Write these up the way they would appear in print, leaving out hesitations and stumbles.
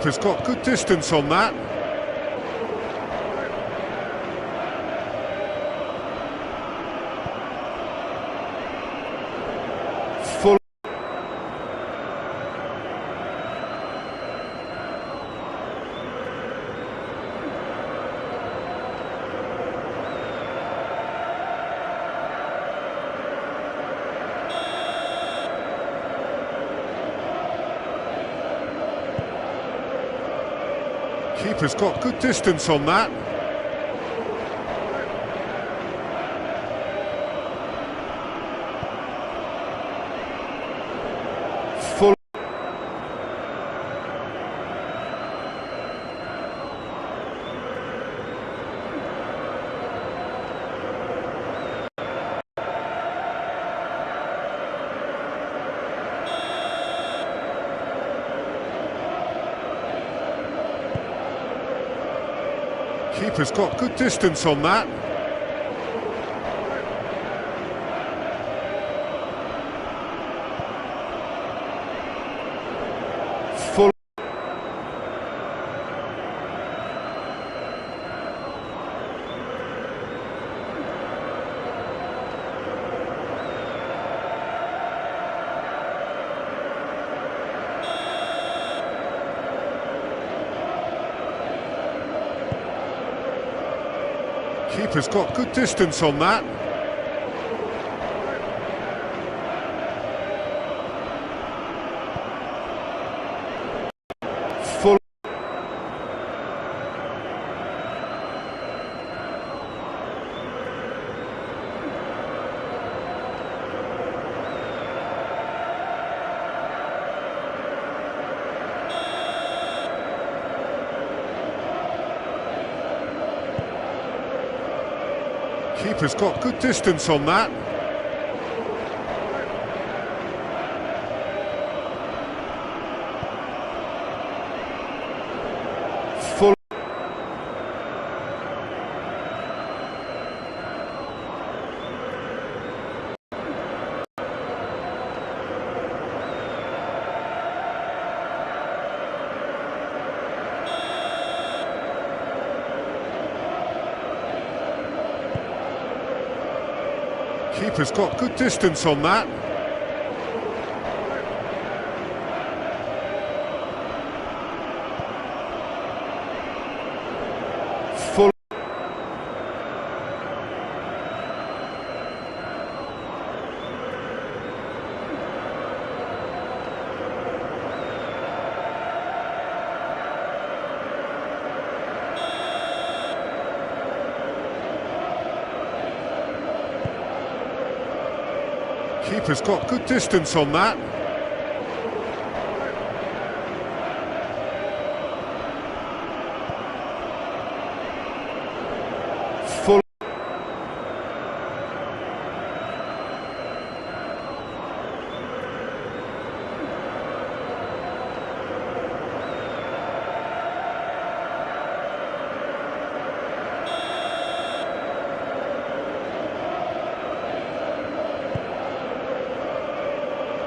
Keeper's got good distance on that. Full. Keeper's got good distance on that. Full. Keeper's got good distance on that. Full. Keeper's got good distance on that. Full. Keeper's got good distance on that. Full. Keeper's got good distance on that. Full. Keeper's got good distance on that. Full.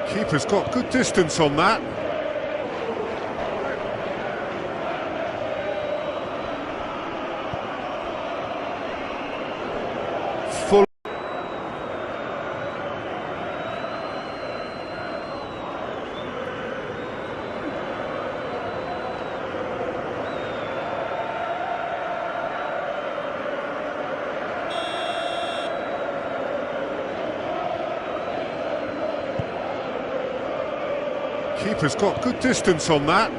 Keeper's got good distance on that. Full. Keeper's got good distance on that.